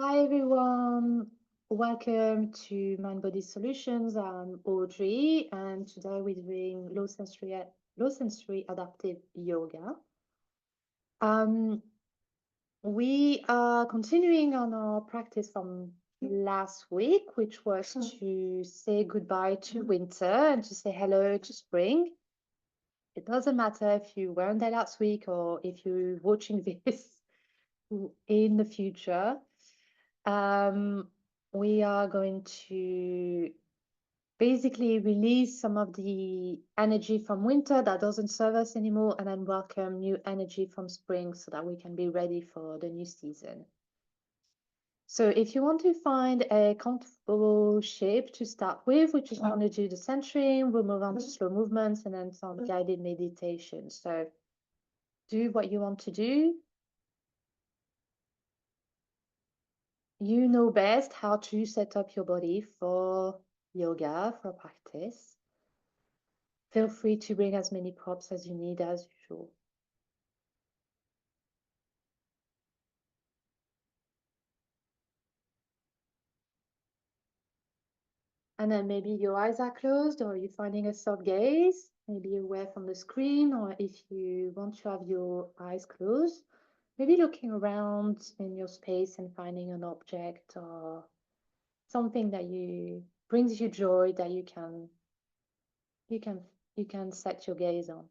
Hi everyone, welcome to Mind Body Solutions. I'm Audrey, and today we're doing low sensory adaptive yoga. Um, we are continuing on our practice from last week, which was to say goodbye to winter and to say hello to spring. It doesn't matter if you weren't there last week or if you're watching this in the future. Um, we are going to basically release some of the energy from winter that doesn't serve us anymore and then welcome new energy from spring so that we can be ready for the new season. So if you want to find a comfortable shape to start with, which is going to do the centering, we'll move on to slow movements and then some guided meditation. So do what you want to do. You know best how to set up your body for yoga, for practice. Feel free to bring as many props as you need as usual. And then maybe your eyes are closed or you're finding a soft gaze, maybe away from the screen, or if you want to have your eyes closed, maybe looking around in your space and finding an object or something that you brings you joy that you can you can set your gaze on.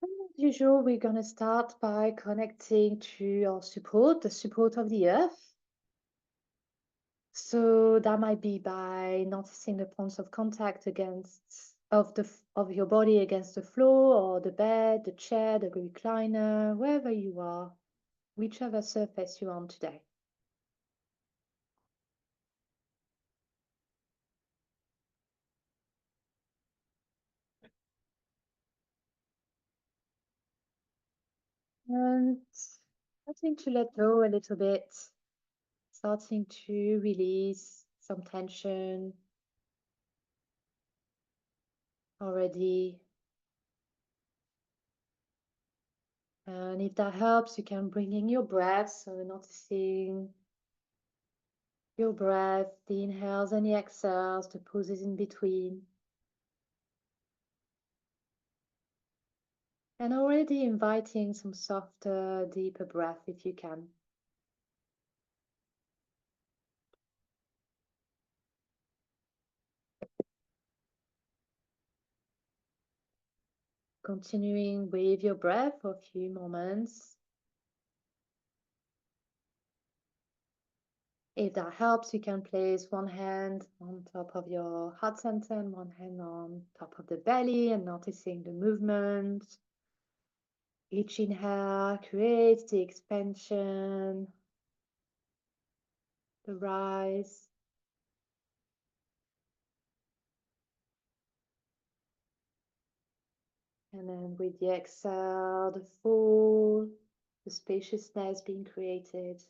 As usual, we're going to start by connecting to our support, the support of the earth. So that might be by noticing the points of contact of your body against the floor or the bed, the chair, the recliner, wherever you are, whichever surface you're on today. And starting to let go a little bit, starting to release some tension already. And if that helps, you can bring in your breath, so noticing your breath, the inhales and the exhales, the pauses in between. And already inviting some softer, deeper breath if you can. Continuing with your breath for a few moments. If that helps, you can place one hand on top of your heart center and one hand on top of the belly and noticing the movement. Each inhale creates the expansion, the rise. And then with the exhale, the fall, the spaciousness being created.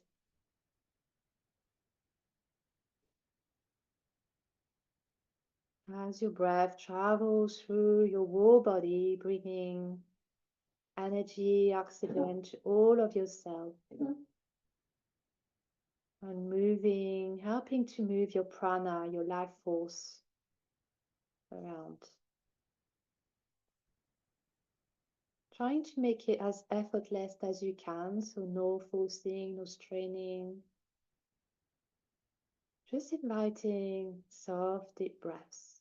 As your breath travels through your whole body, bringing energy, oxygen to all of your cells. And moving, helping to move your prana, your life force around. Trying to make it as effortless as you can, so no forcing, no straining. Just inviting soft, deep breaths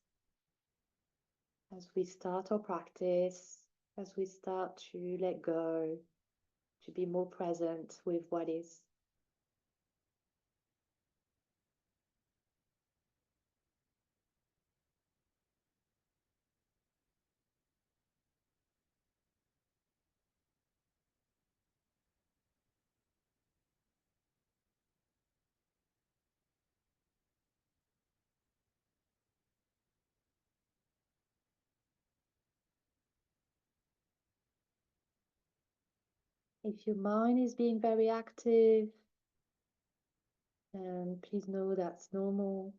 as we start our practice, as we start to let go, to be more present with what is. If your mind is being very active, then please know that's normal.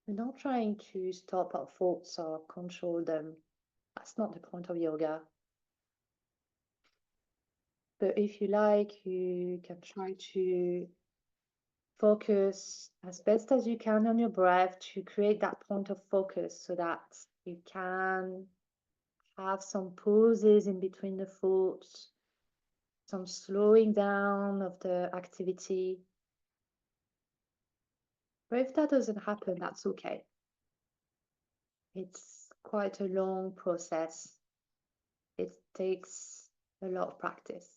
We're not trying to stop our thoughts or control them. That's not the point of yoga. But if you like, you can try to focus as best as you can on your breath to create that point of focus so that you can have some pauses in between the thoughts, some slowing down of the activity. But if that doesn't happen, that's okay. It's quite a long process. It takes a lot of practice.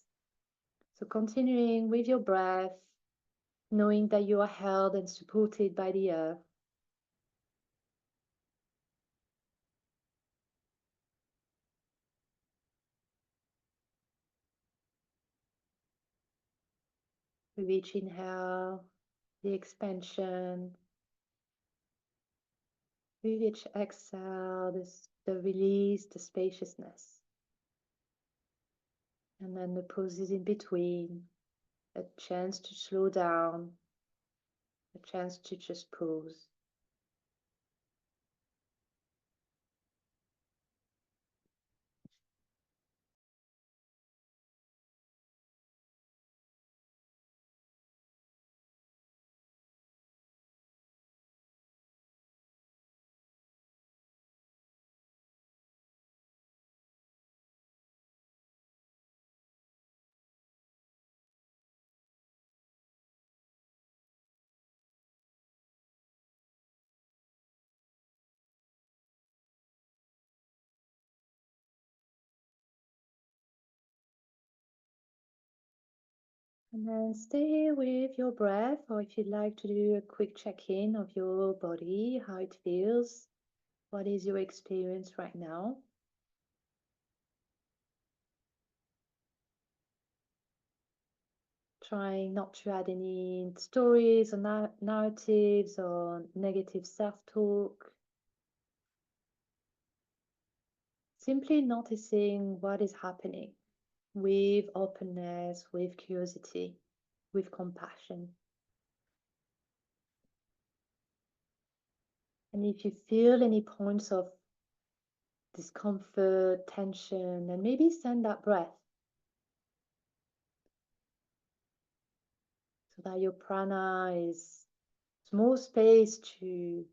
So continuing with your breath, knowing that you are held and supported by the earth. With each inhale, the expansion. With each exhale, the release, the spaciousness. And then the pauses in between, a chance to slow down, a chance to just pause. And then stay with your breath, or if you'd like to do a quick check-in of your body, how it feels, what is your experience right now? Trying not to add any stories or narratives or negative self-talk. Simply noticing what is happening with openness, with curiosity, with compassion. And if you feel any points of discomfort, tension, then maybe send that breath so that your prana is more space to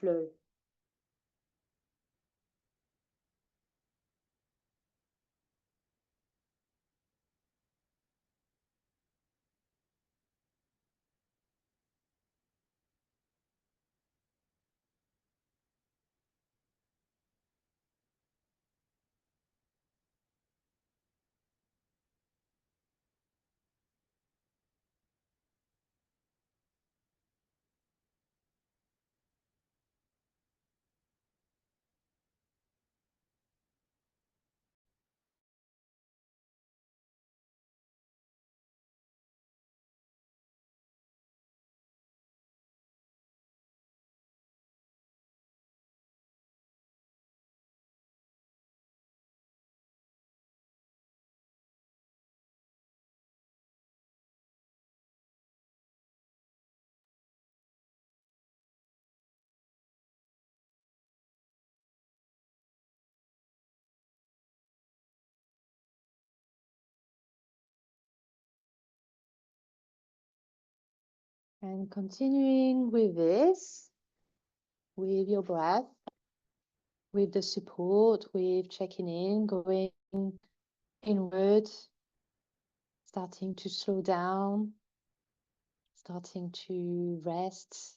flow. And continuing with this, with your breath, with the support, with checking in, going inward, starting to slow down, starting to rest.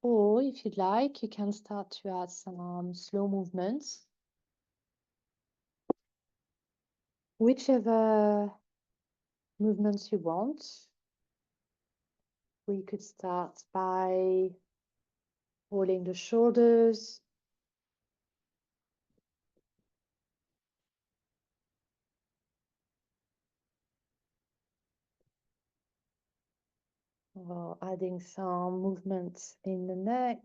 Or if you'd like, you can start to add some slow movements. Whichever movements you want. We could start by rolling the shoulders, or adding some movements in the neck.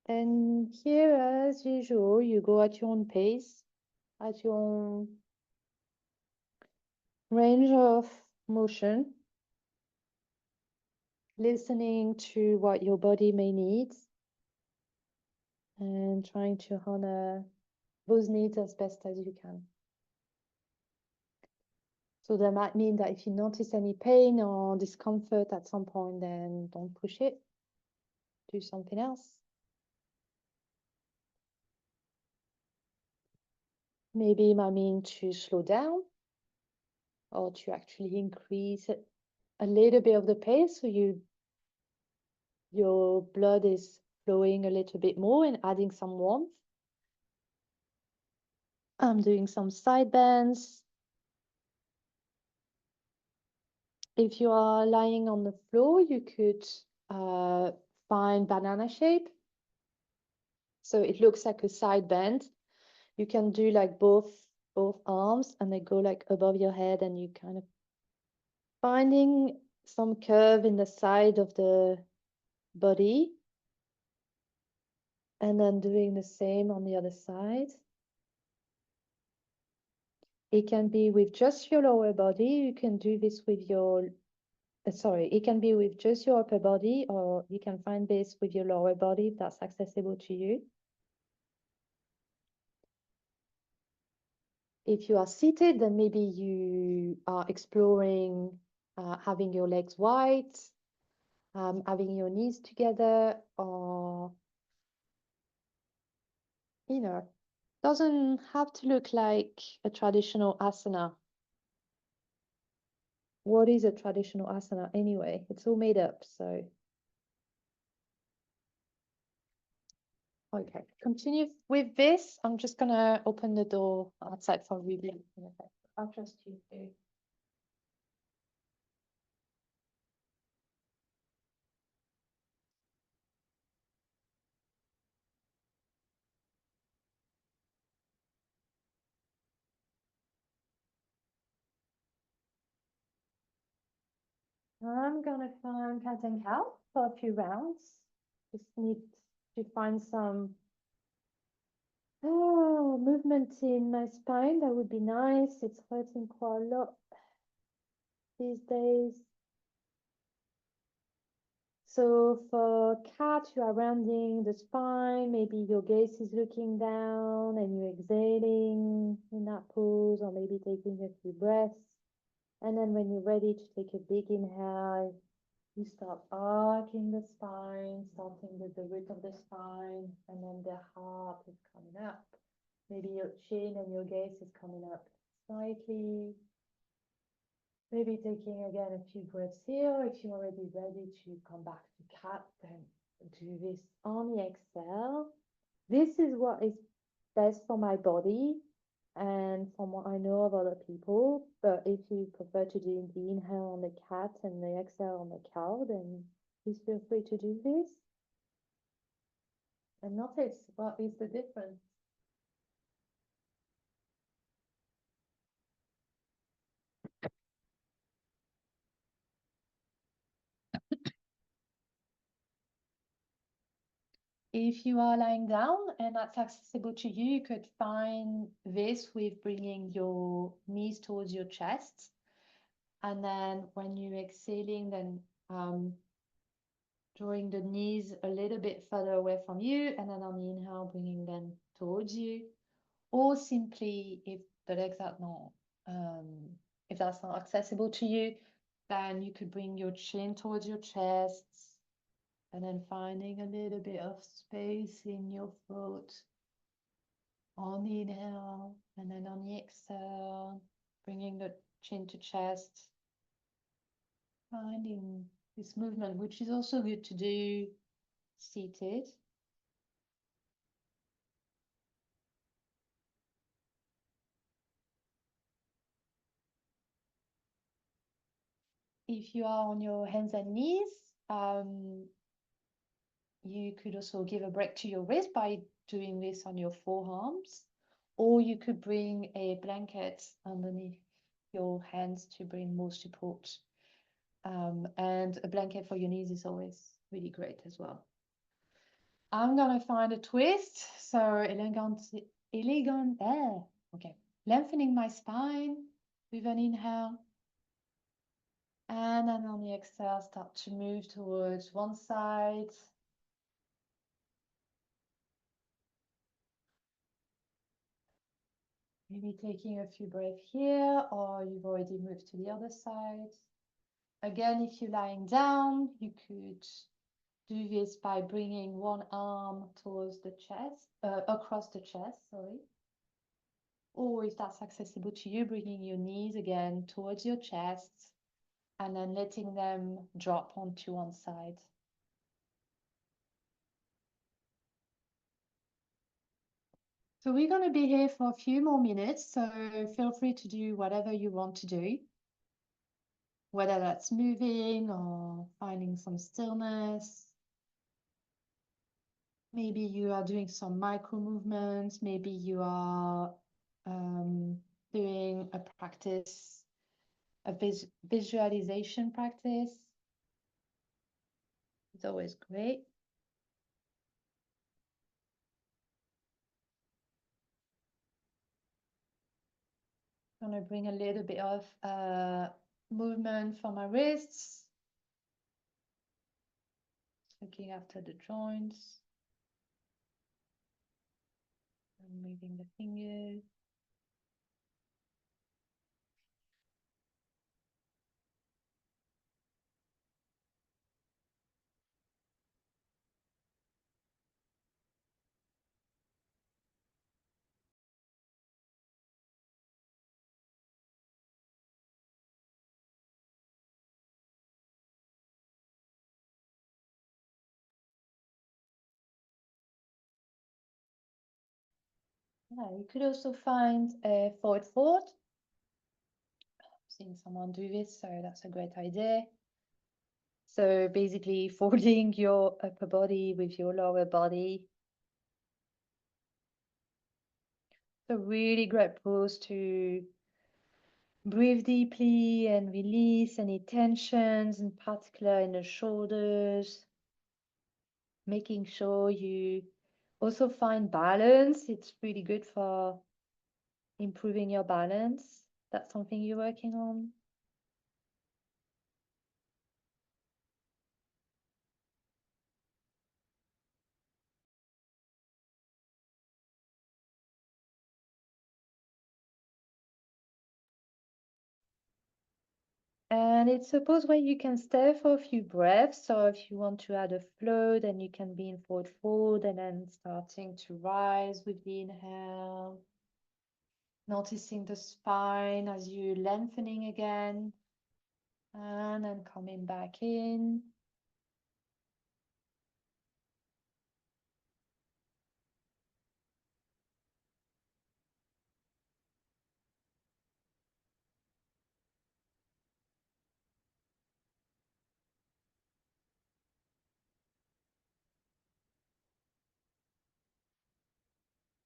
And here, as usual, you go at your own pace, at your own range of motion. listening to what your body may need and trying to honor those needs as best as you can. So that might mean that if you notice any pain or discomfort at some point, then don't push it. Do something else. Maybe it might mean to slow down or to actually increase a little bit of the pace so your blood is flowing a little bit more and adding some warmth. I'm doing some side bends. If you are lying on the floor, you could find banana shape. So it looks like a side bend. You can do like both arms and they go like above your head and you kind of finding some curve in the side of the body and then doing the same on the other side. It can be with just your lower body. You can do this with your, it can be with just your upper body, or you can find this with your lower body if that's accessible to you. If you are seated, then maybe you are exploring having your legs wide, having your knees together, or, doesn't have to look like a traditional asana. What is a traditional asana anyway? It's all made up, so. Okay, continue with this. I'm just gonna open the door outside for reading. I'll trust you too. I'm gonna find cat and cow for a few rounds. Just need to find some movement in my spine. That would be nice. It's hurting quite a lot these days. So for cat, you are rounding the spine. Maybe your gaze is looking down and you're exhaling in that pose, or maybe taking a few breaths. And then when you're ready to take a big inhale, you start arcing the spine, starting with the root of the spine, and then the heart is coming up. Maybe your chin and your gaze is coming up slightly. Maybe taking again a few breaths here. If you're already ready to come back to cat, then do this on the exhale. This is what is best for my body and from what I know of other people. But if you prefer to do the inhale on the cat and the exhale on the cow, then please feel free to do this. And notice what is the difference. If you are lying down and that's accessible to you, you could find this with bringing your knees towards your chest. And then when you're exhaling, then drawing the knees a little bit further away from you. And then on the inhale, bringing them towards you. Or simply, if the legs are not, if that's not accessible to you, then you could bring your chin towards your chest. And then finding a little bit of space in your throat on the inhale, and then on the exhale, bringing the chin to chest, finding this movement, which is also good to do seated. If you are on your hands and knees, you could also give a break to your wrist by doing this on your forearms, or you could bring a blanket underneath your hands to bring more support. And a blanket for your knees is always really great as well. I'm gonna find a twist. So elegant, okay. Lengthening my spine with an inhale. And then on the exhale, start to move towards one side. Maybe taking a few breaths here, or you've already moved to the other side. Again, if you're lying down, you could do this by bringing one arm towards the chest, across the chest, sorry. Or if that's accessible to you, bringing your knees again towards your chest and then letting them drop onto one side. So we're going to be here for a few more minutes, so feel free to do whatever you want to do, whether that's moving or finding some stillness. Maybe you are doing some micro movements, maybe you are doing a practice, a visualization practice. It's always great. I'm going to bring a little bit of movement for my wrists, looking after the joints, and moving the fingers. Yeah, you could also find a forward fold. I've seen someone do this, so that's a great idea. So basically folding your upper body with your lower body. A really great pose to breathe deeply and release any tensions, in particular in the shoulders. Making sure you also find balance. It's really good for improving your balance. That's something you're working on. And it's a pose where you can stay for a few breaths. So if you want to add a flow, then you can be in forward fold and then starting to rise with the inhale. Noticing the spine as you're lengthening again. And then coming back in.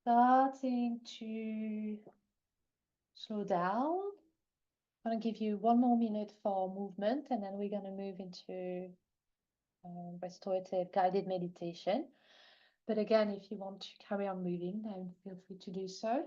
Starting to slow down. I'm going to give you one more minute for movement and then we're going to move into restorative guided meditation. But again, if you want to carry on moving, then feel free to do so.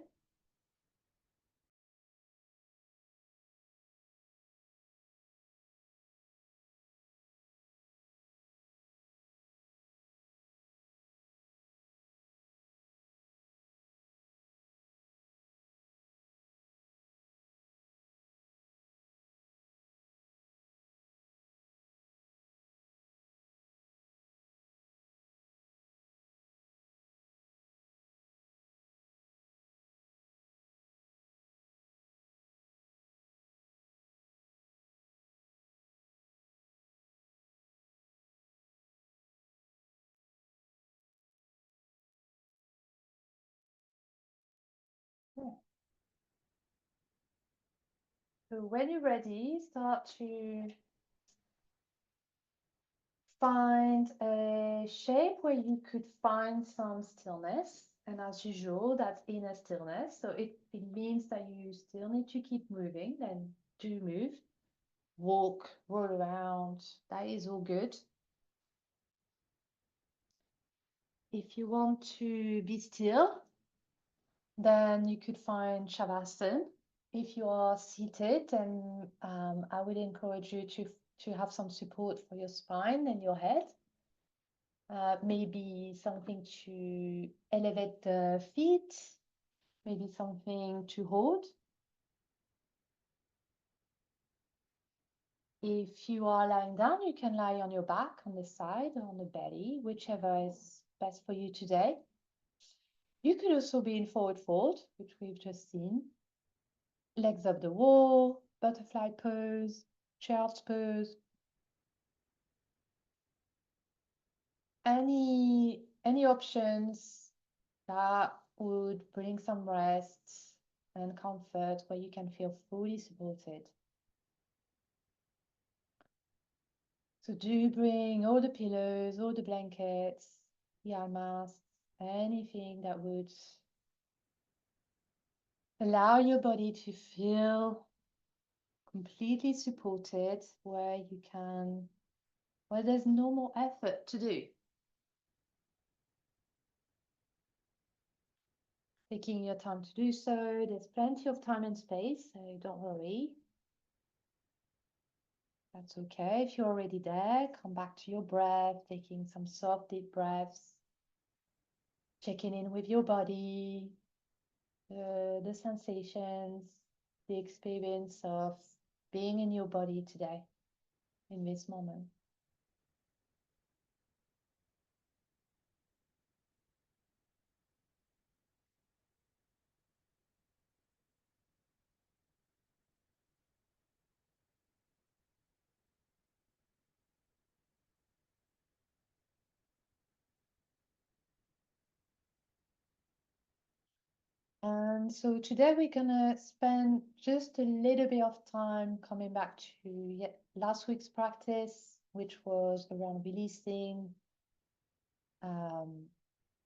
Yeah. So when you're ready, start to find a shape where you could find some stillness. And as usual, that's inner stillness. So it means that you still need to keep moving, then do move. Walk, roll around, that is all good. If you want to be still, then you could find Shavasana. If you are seated, then I would encourage you to have some support for your spine and your head. Maybe something to elevate the feet, maybe something to hold. If you are lying down, you can lie on your back, on the side, or on the belly, whichever is best for you today. You could also be in forward fold, which we've just seen. Legs up the wall, butterfly pose, child's pose. Any options that would bring some rest and comfort where you can feel fully supported. So do bring all the pillows, all the blankets, the eye masks, anything that would allow your body to feel completely supported, where there's no more effort to do. Taking your time to do so. There's plenty of time and space, so don't worry. That's okay. If you're already there, come back to your breath, taking some soft, deep breaths, checking in with your body, the sensations, the experience of being in your body today, in this moment. And so today we're gonna spend just a little bit of time coming back to last week's practice, which was around releasing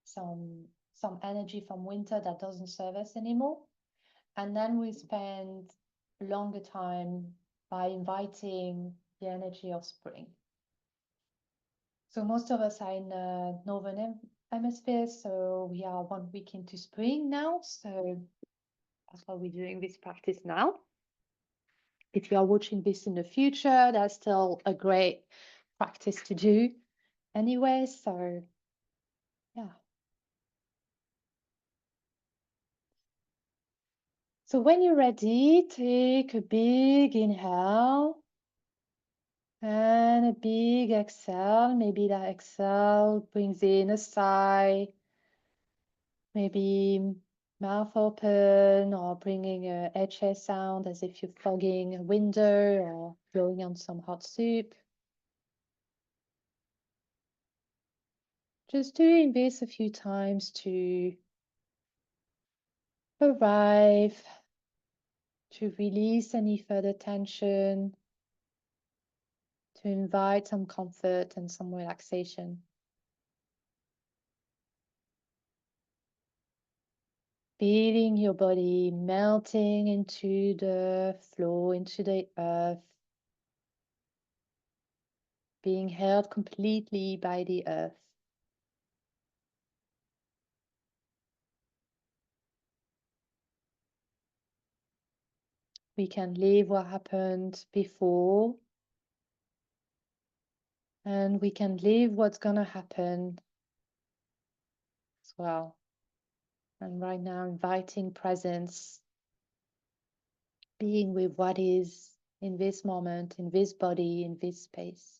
some energy from winter that doesn't serve us anymore. And then we spend longer time by inviting the energy of spring. So most of us are in the northern hemisphere, so we are 1 week into spring now. So that's why we're doing this practice now. If you are watching this in the future, that's still a great practice to do anyway. So yeah. So when you're ready, take a big inhale and a big exhale. Maybe that exhale brings in a sigh, maybe mouth open, or bringing a HA sound as if you're fogging a window or blowing on some hot soup. Just doing this a few times to arrive, to release any further tension, to invite some comfort and some relaxation. Feeling your body melting into the floor, into the earth, being held completely by the earth. We can leave what happened before, and we can leave what's gonna happen as well. And right now, inviting presence, being with what is in this moment, in this body, in this space.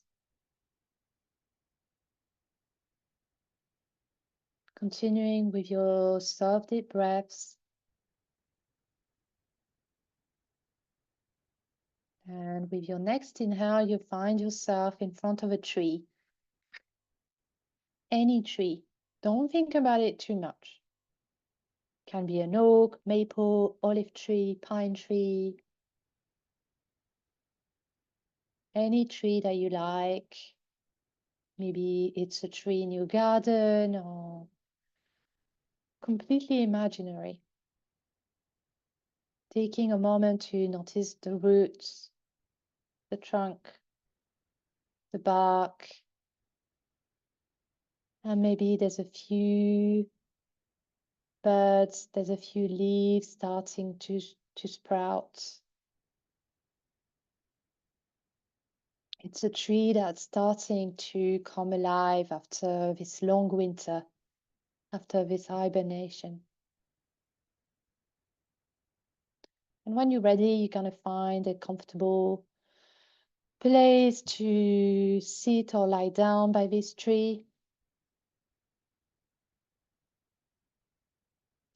Continuing with your soft deep breaths. And with your next inhale, you find yourself in front of a tree. Any tree. Don't think about it too much. Can be an oak, maple, olive tree, pine tree. Any tree that you like. Maybe it's a tree in your garden or completely imaginary. Taking a moment to notice the roots, the trunk, the bark, and maybe there's a few buds, there's a few leaves starting to to sprout. It's a tree that's starting to come alive after this long winter, after this hibernation. And when you're ready, you're going to find a comfortable place to sit or lie down by this tree.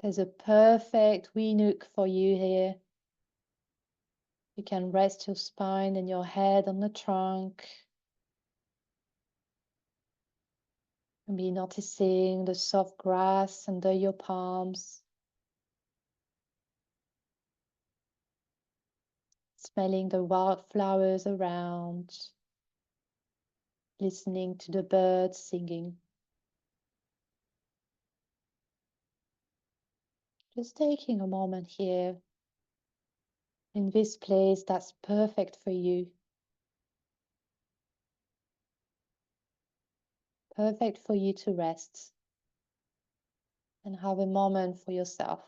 There's a perfect wee nook for you here. You can rest your spine and your head on the trunk. And be noticing the soft grass under your palms. Smelling the wildflowers around. Listening to the birds singing. Just taking a moment here in this place that's perfect for you. Perfect for you to rest and have a moment for yourself.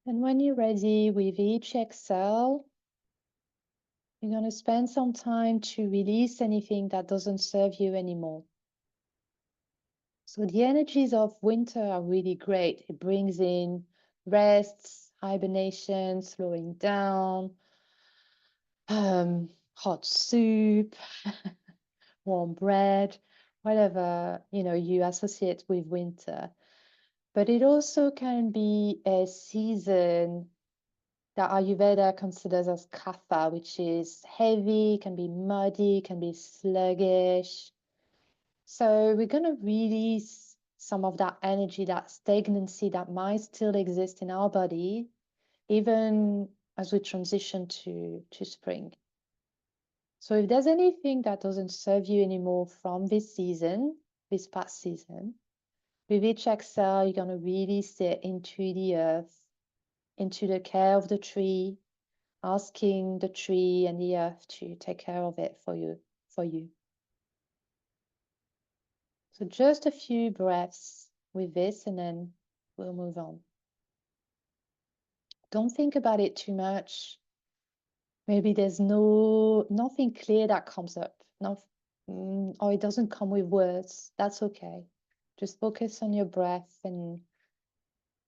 And when you're ready, with each exhale, you're going to spend some time to release anything that doesn't serve you anymore. So the energies of winter are really great. It brings in rest, hibernation, slowing down, hot soup, warm bread, whatever, you associate with winter. But it also can be a season that Ayurveda considers as kapha, which is heavy, can be muddy, can be sluggish. So we're going to release some of that energy, that stagnancy that might still exist in our body, even as we transition to spring. So if there's anything that doesn't serve you anymore from this season, this past season, with each exhale, you're going to release it into the earth, into the care of the tree, asking the tree and the earth to take care of it for you. So just a few breaths with this and then we'll move on. Don't think about it too much. Maybe there's nothing clear that comes up, or it doesn't come with words. That's okay. Just focus on your breath and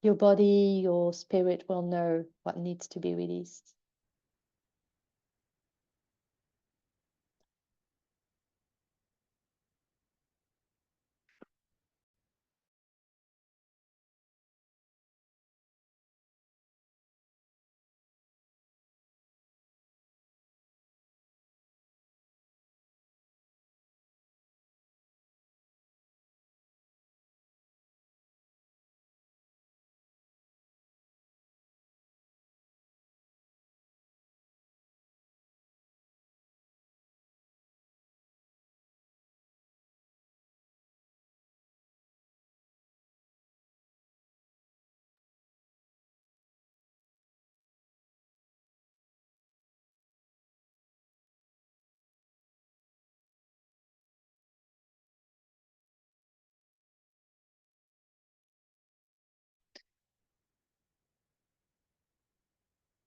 your body, your spirit will know what needs to be released.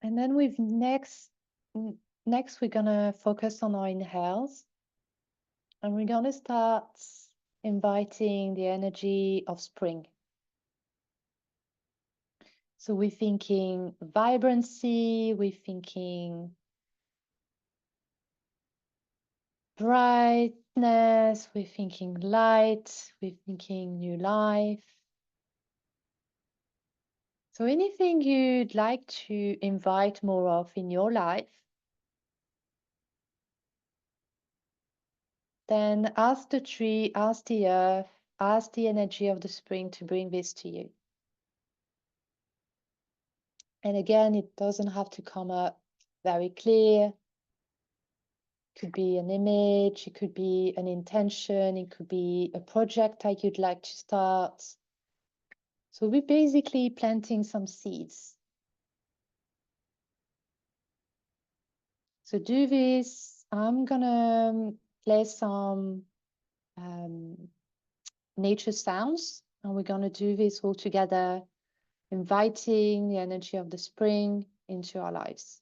And then with next we're gonna focus on our inhales, and we're gonna start inviting the energy of spring. So we're thinking vibrancy, we're thinking brightness, we're thinking light, we're thinking new life. So anything you'd like to invite more of in your life, then ask the tree, ask the earth, ask the energy of the spring to bring this to you. And again, it doesn't have to come up very clear. It could be an image, it could be an intention, it could be a project that you'd like to start. So we're basically planting some seeds. So do this. I'm gonna play some nature sounds, and we're gonna do this all together, inviting the energy of the spring into our lives.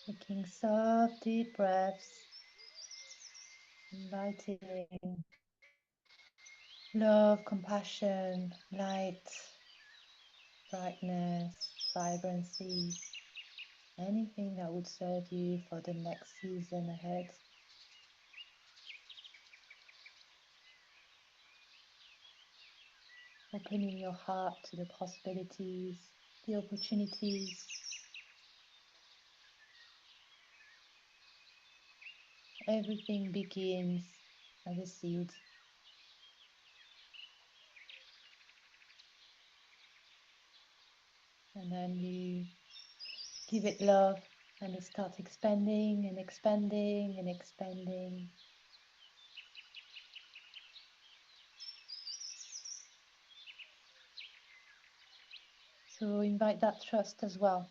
Taking soft, deep breaths, inviting love, compassion, light, brightness, vibrancy, anything that would serve you for the next season ahead. Opening your heart to the possibilities, the opportunities. Everything begins as a seed. And then you give it love and it starts expanding and expanding and expanding. So invite that trust as well,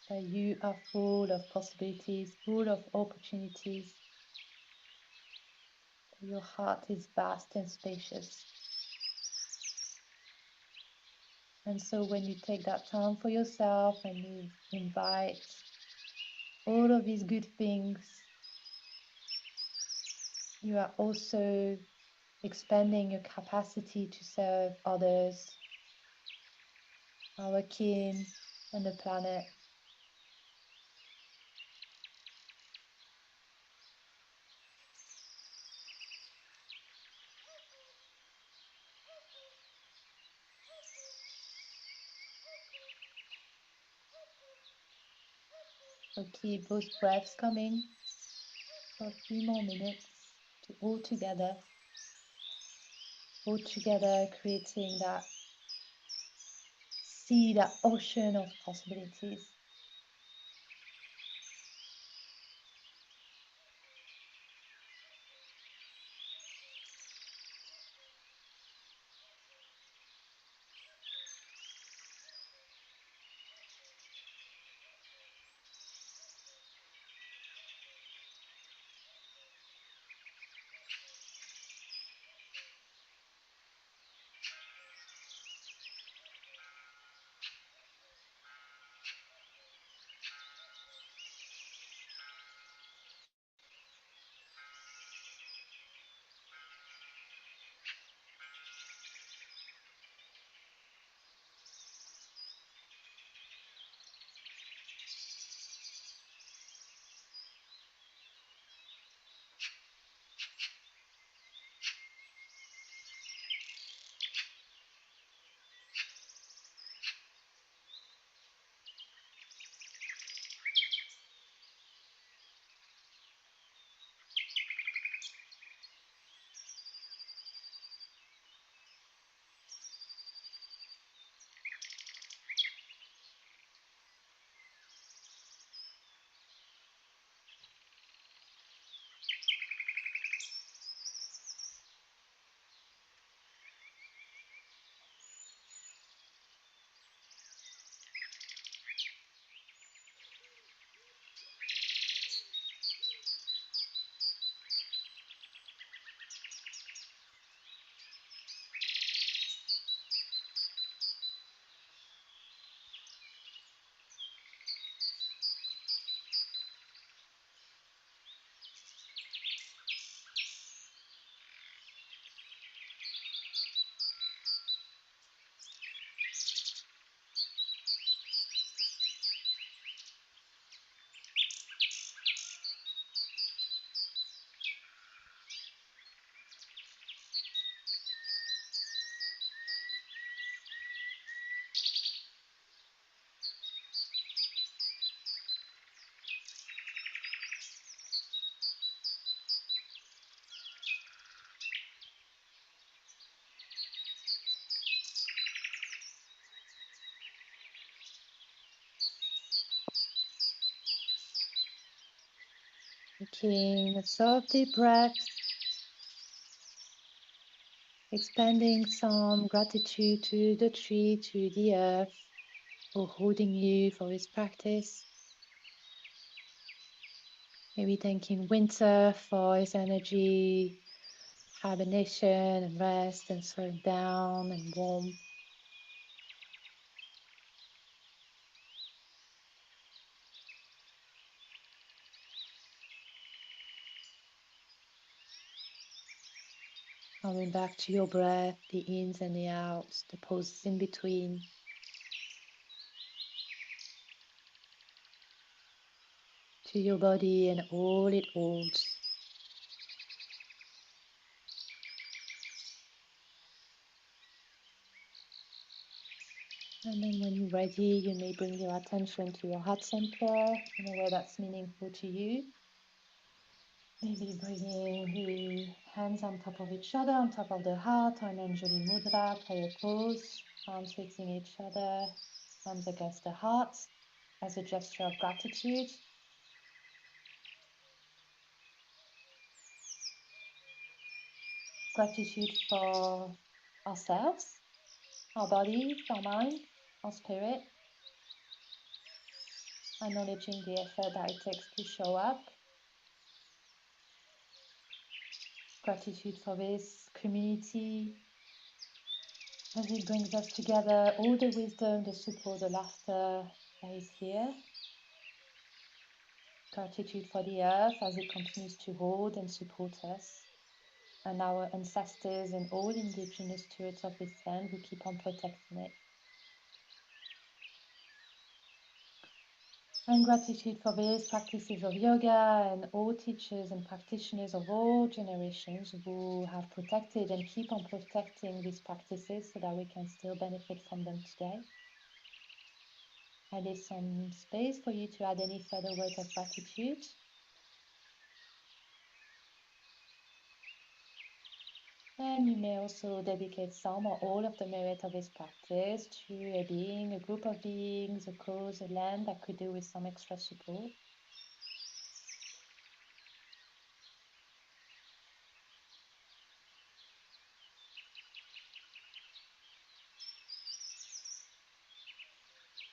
that you are full of possibilities, full of opportunities, that your heart is vast and spacious. And so when you take that time for yourself and you invite all of these good things, you are also expanding your capacity to serve others, our kin, and the planet. So keep those breaths coming for a few more minutes to all together creating that sea, that ocean of possibilities. Taking a soft deep breath, expanding some gratitude to the tree, to the earth, for holding you for this practice. Maybe thanking winter for its energy, hibernation and rest and slowing down and warmth. Coming back to your breath, the ins and the outs, the pauses in between. To your body and all it holds. And then when you're ready, you may bring your attention to your heart center in a way that's meaningful to you. Maybe bringing the hands on top of each other, on top of the heart, or an Anjali Mudra, prayer pose, arms facing each other, hands against the heart, as a gesture of gratitude. Gratitude for ourselves, our body, our mind, our spirit, acknowledging the effort that it takes to show up. Gratitude for this community as it brings us together, all the wisdom, the support, the laughter that is here. Gratitude for the earth as it continues to hold and support us, and our ancestors and all indigenous stewards of this land who keep on protecting it. And gratitude for various practices of yoga and all teachers and practitioners of all generations who have protected and keep on protecting these practices so that we can still benefit from them today. I leave some space for you to add any further words of gratitude. And you may also dedicate some or all of the merit of this practice to a being, a group of beings, a cause, a land that could do with some extra support.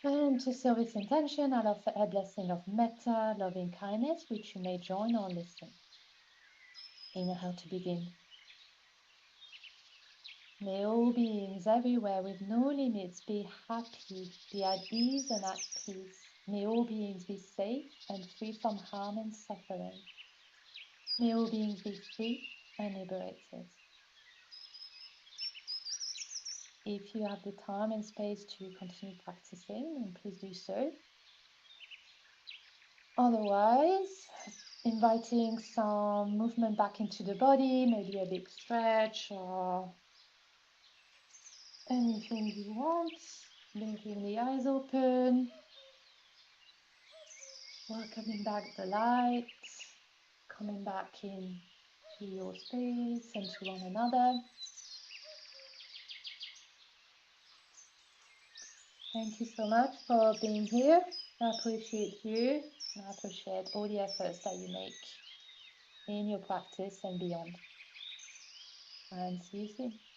And to serve this intention, I'll offer a blessing of metta, loving kindness, which you may join or listen. Inhale to begin. May all beings everywhere with no limits be happy, be at ease and at peace. May all beings be safe and free from harm and suffering. May all beings be free and liberated. If you have the time and space to continue practicing, then please do so. Otherwise, inviting some movement back into the body, maybe a big stretch or anything you want. Blinking the eyes open. Welcoming back the light. Coming back in to your space and to one another. Thank you so much for being here. I appreciate you. I appreciate all the efforts that you make in your practice and beyond. And see you soon.